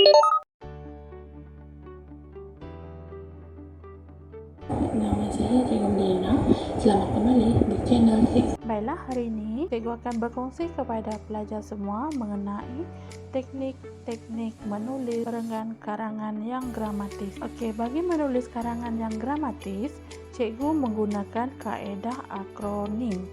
Nama saya Cikgu Diana. Selamat kembali di channel Six. Baiklah, hari ini cikgu akan berkongsi kepada pelajar semua mengenai teknik-teknik menulis perenggan karangan yang gramatis. Okey, bagi menulis karangan yang gramatis, cikgu menggunakan kaedah akronim,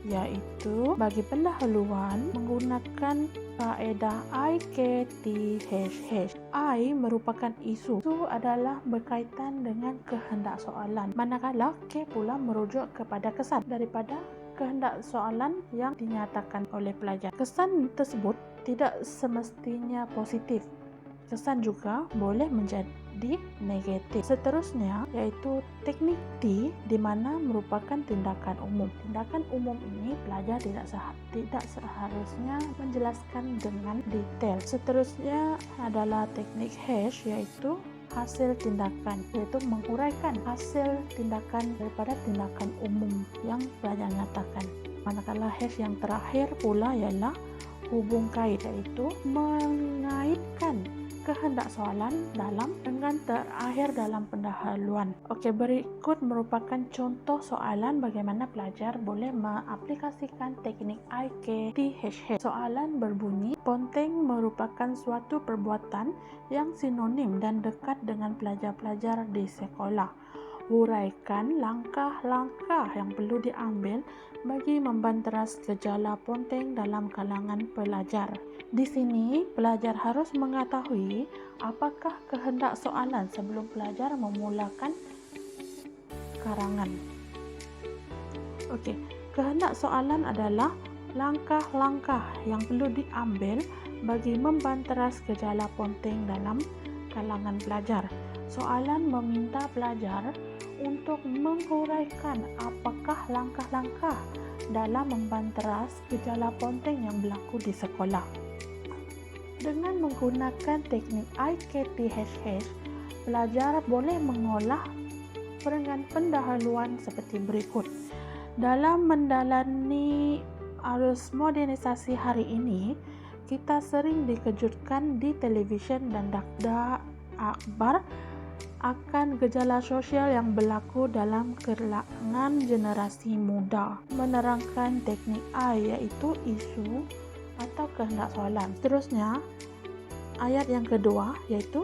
iaitu bagi pendahuluan menggunakan kaedah IKTHH. I merupakan isu. Isu adalah berkaitan dengan kehendak soalan, manakala K pula merujuk kepada kesan daripada kehendak soalan yang dinyatakan oleh pelajar. Kesan tersebut tidak semestinya positif. Kesan juga boleh menjadi negatif. Seterusnya iaitu teknik T, di mana merupakan tindakan umum. Tindakan umum ini pelajar tidak seharusnya menjelaskan dengan detail. Seterusnya adalah teknik H, iaitu hasil tindakan, iaitu menguraikan hasil tindakan daripada tindakan umum yang pelajar nyatakan. Manakala H yang terakhir pula ialah hubung kait, iaitu mengaitkan kehendak soalan dengan terakhir dalam pendahuluan. Okey, berikut merupakan contoh soalan bagaimana pelajar boleh mengaplikasikan teknik IKTHH. Soalan berbunyi, ponteng merupakan suatu perbuatan yang sinonim dan dekat dengan pelajar-pelajar di sekolah. Huraikan langkah-langkah yang perlu diambil bagi membanteras gejala ponteng dalam kalangan pelajar. Di sini, pelajar harus mengetahui apakah kehendak soalan sebelum pelajar memulakan karangan. Okey, kehendak soalan adalah langkah-langkah yang perlu diambil bagi membanteras gejala ponteng dalam kalangan pelajar. Soalan meminta pelajar untuk menghuraikan apakah langkah-langkah dalam membanteras gejala ponteng yang berlaku di sekolah. Dengan menggunakan teknik IKTHH, pelajar boleh mengolah perenggan pendahuluan seperti berikut. Dalam menjalani arus modernisasi hari ini, kita sering dikejutkan di televisyen dan akhbar akan gejala sosial yang berlaku dalam kalangan generasi muda. Menerangkan teknik I, iaitu isu atau kehendak soalan. Seterusnya, ayat yang kedua, iaitu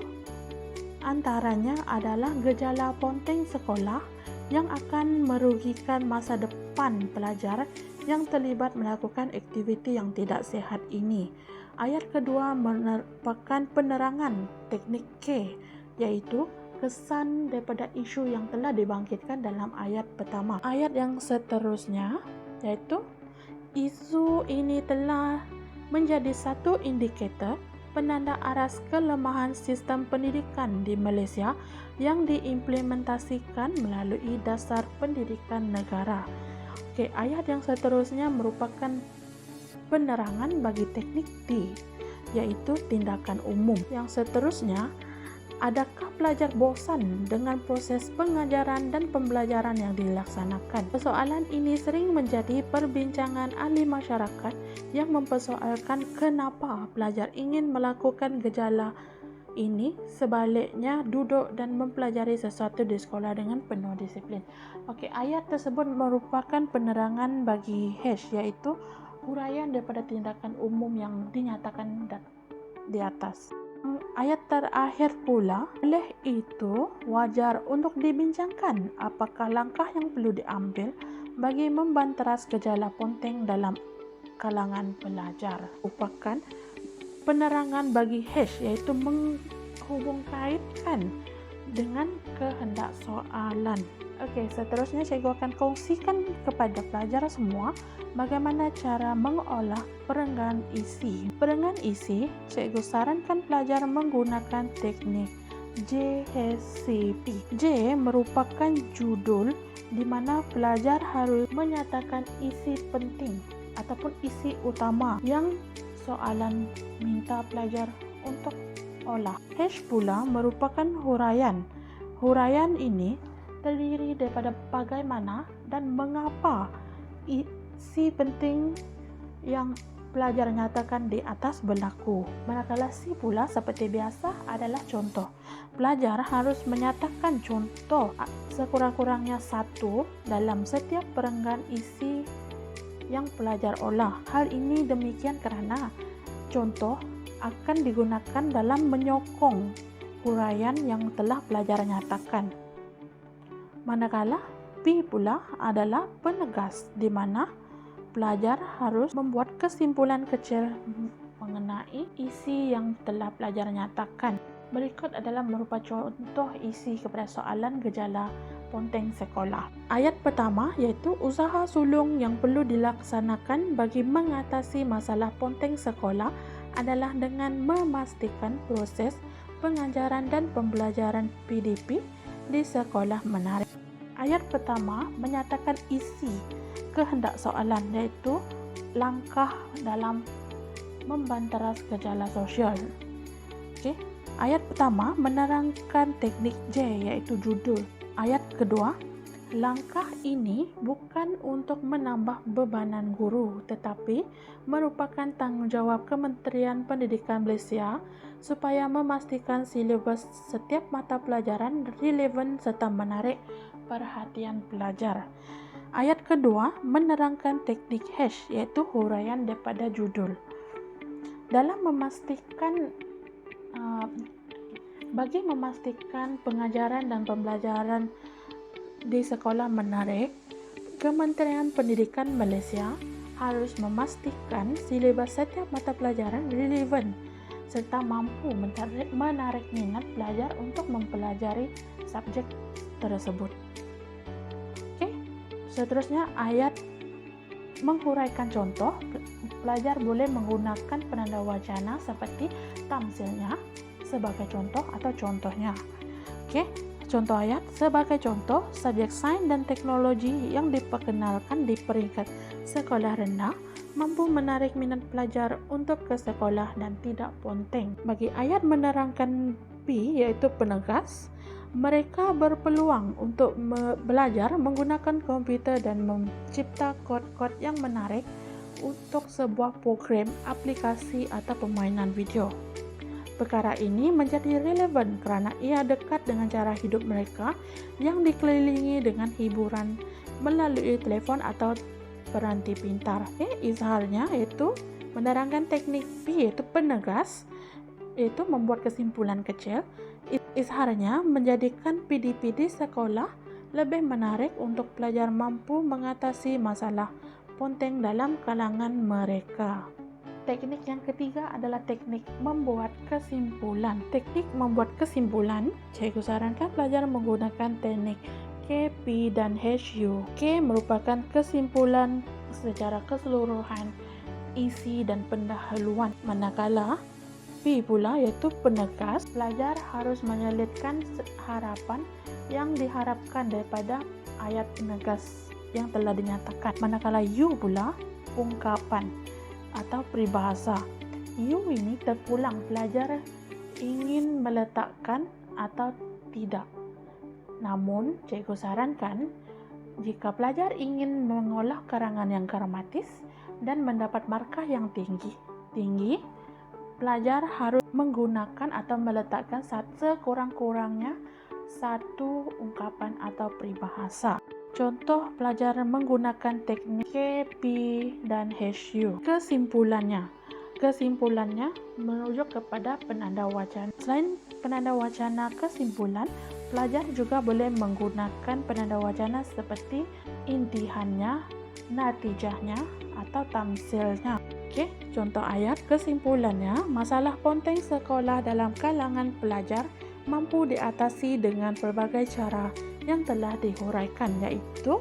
antaranya adalah gejala ponteng sekolah yang akan merugikan masa depan pelajar yang terlibat melakukan aktiviti yang tidak sihat ini. Ayat kedua merupakan penerangan teknik K, iaitu kesan daripada isu yang telah dibangkitkan dalam ayat pertama. Ayat yang seterusnya iaitu isu ini telah menjadi satu indikator penanda aras kelemahan sistem pendidikan di Malaysia yang diimplementasikan melalui dasar pendidikan negara. Okey, ayat yang seterusnya merupakan penerangan bagi teknik D, iaitu tindakan umum. Yang seterusnya, adakah pelajar bosan dengan proses pengajaran dan pembelajaran yang dilaksanakan? Persoalan ini sering menjadi perbincangan ahli masyarakat yang mempersoalkan kenapa pelajar ingin melakukan gejala ini, sebaliknya duduk dan mempelajari sesuatu di sekolah dengan penuh disiplin. Okey, ayat tersebut merupakan penerangan bagi H, iaitu huraian daripada tindakan umum yang dinyatakan di atas. Ayat terakhir pula, oleh itu wajar untuk dibincangkan apakah langkah yang perlu diambil bagi membanteras gejala ponteng dalam kalangan pelajar. Merupakan penerangan bagi H, iaitu menghubungkaitkan dengan kehendak soalan. Okey, seterusnya cikgu akan kongsikan kepada pelajar semua bagaimana cara mengolah perenggan isi. Perenggan isi, cikgu sarankan pelajar menggunakan teknik JHCP. J merupakan judul di mana pelajar harus menyatakan isi penting ataupun isi utama yang soalan minta pelajar untuk olah. H pula merupakan huraian. Huraian ini terdiri daripada bagaimana dan mengapa isi penting yang pelajar nyatakan di atas berlaku. Manakala C pula seperti biasa adalah contoh. Pelajar harus menyatakan contoh sekurang-kurangnya satu dalam setiap perenggan isi yang pelajar olah. Hal ini demikian kerana contoh akan digunakan dalam menyokong huraian yang telah pelajar nyatakan. Manakala B pula adalah penegas, di mana pelajar harus membuat kesimpulan kecil mengenai isi yang telah pelajar nyatakan. Berikut adalah merupakan contoh isi kepada soalan gejala ponteng sekolah. Ayat pertama iaitu usaha sulung yang perlu dilaksanakan bagi mengatasi masalah ponteng sekolah adalah dengan memastikan proses pengajaran dan pembelajaran PDP di sekolah menarik. Ayat pertama menyatakan isi kehendak soalan iaitu langkah dalam membantaras gejala sosial. Ayat pertama menerangkan teknik J iaitu judul. Ayat kedua, langkah ini bukan untuk menambah bebanan guru tetapi merupakan tanggungjawab Kementerian Pendidikan Malaysia supaya memastikan silibus setiap mata pelajaran relevan serta menarik perhatian pelajar. Ayat kedua menerangkan teknik hash iaitu huraian daripada judul. Dalam memastikan bagi memastikan pengajaran dan pembelajaran di sekolah menarik, Kementerian Pendidikan Malaysia harus memastikan silibus setiap mata pelajaran relevan serta mampu menarik minat pelajar untuk mempelajari subjek tersebut. Seterusnya ayat menghuraikan contoh. Pelajar boleh menggunakan penanda wacana seperti tamsilnya sebagai contoh atau contohnya. Contoh ayat sebagai contoh, subjek sains dan teknologi yang diperkenalkan di peringkat sekolah rendah mampu menarik minat pelajar untuk ke sekolah dan tidak ponteng. Bagi ayat menerangkan B iaitu penegas, mereka berpeluang untuk belajar menggunakan komputer dan mencipta kod-kod yang menarik untuk sebuah program, aplikasi atau permainan video. Perkara ini menjadi relevan kerana ia dekat dengan cara hidup mereka yang dikelilingi dengan hiburan melalui telefon atau peranti pintar. Izharnya iaitu menerangkan teknik B iaitu penegas, iaitu membuat kesimpulan kecil. Izharnya menjadikan PDP di sekolah lebih menarik untuk pelajar mampu mengatasi masalah ponteng dalam kalangan mereka. Teknik yang ketiga adalah teknik membuat kesimpulan. Teknik membuat kesimpulan, cikgu sarankan pelajar menggunakan teknik K, P dan HU. K merupakan kesimpulan secara keseluruhan isi dan pendahuluan, manakala P pula iaitu penegas. Pelajar harus menyelitkan harapan yang diharapkan daripada ayat penegas yang telah dinyatakan. Manakala U pula ungkapan atau peribahasa. U ini terpulang pelajar ingin meletakkan atau tidak. Namun, cikgu sarankan jika pelajar ingin mengolah karangan yang gramatis dan mendapat markah yang tinggi, pelajar harus menggunakan atau meletakkan sekurang-kurangnya satu ungkapan atau peribahasa. Contoh pelajar menggunakan teknik K, P dan HU. Kesimpulannya merujuk kepada penanda wacana. Selain penanda wacana kesimpulan, pelajar juga boleh menggunakan penanda wacana seperti intihannya, natijahnya atau tamsilnya. Contoh ayat kesimpulannya, masalah ponteng sekolah dalam kalangan pelajar mampu diatasi dengan pelbagai cara yang telah dihuraikan, iaitu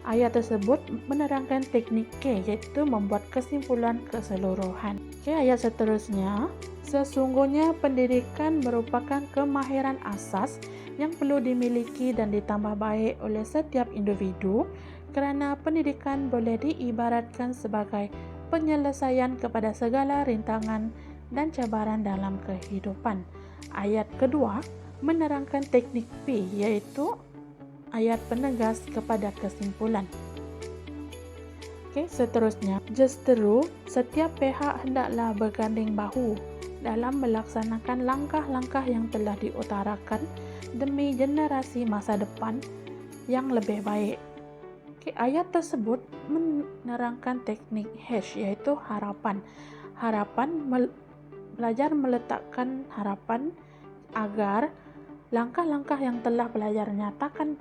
ayat tersebut menerangkan teknik K iaitu membuat kesimpulan keseluruhan. Ayat seterusnya, sesungguhnya pendidikan merupakan kemahiran asas yang perlu dimiliki dan ditambah baik oleh setiap individu kerana pendidikan boleh diibaratkan sebagai penyelesaian kepada segala rintangan dan cabaran dalam kehidupan. Ayat kedua menerangkan teknik P iaitu ayat penegas kepada kesimpulan. Okey, seterusnya, justru setiap pihak hendaklah berganding bahu dalam melaksanakan langkah-langkah yang telah diutarakan demi generasi masa depan yang lebih baik. Okey, ayat tersebut menerangkan teknik HASH, iaitu harapan. Belajar meletakkan harapan agar langkah-langkah yang telah belajar nyatakan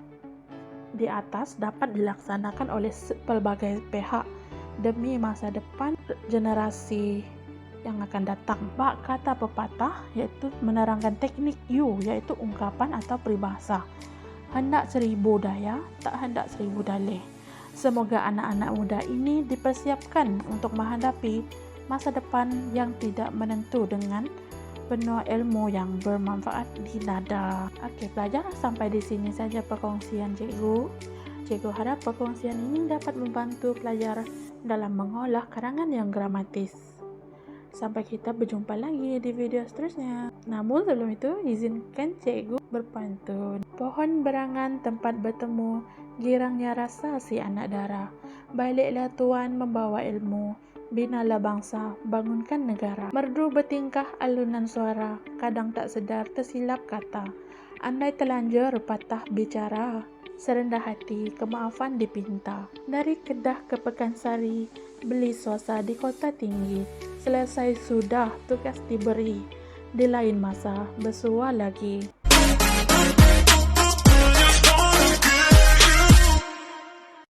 di atas dapat dilaksanakan oleh pelbagai pihak demi masa depan generasi yang akan datang. Bak kata pepatah iaitu menerangkan teknik U, iaitu ungkapan atau peribahasa. Hendak 1000 daya, tak hendak 1000 dalih. Semoga anak-anak muda ini dipersiapkan untuk menghadapi masa depan yang tidak menentu dengan penuh ilmu yang bermanfaat di nada. Okey, pelajar, sampai di sini saja perkongsian cikgu. Cikgu harap perkongsian ini dapat membantu pelajar dalam mengolah karangan yang gramatis. Sampai kita berjumpa lagi di video seterusnya. Namun sebelum itu, izinkan cikgu berpantun. Pohon berangan tempat bertemu, girangnya rasa si anak dara. Baliklah tuan membawa ilmu, binalah bangsa, bangunkan negara. Merdu bertingkah alunan suara, kadang tak sedar tersilap kata. Andai telanjur patah bicara, serendah hati kemaafan dipinta. Dari Kedah ke Pekansari, beli swasta di kota tinggi. Selesai sudah tugas diberi, di lain masa bersua lagi.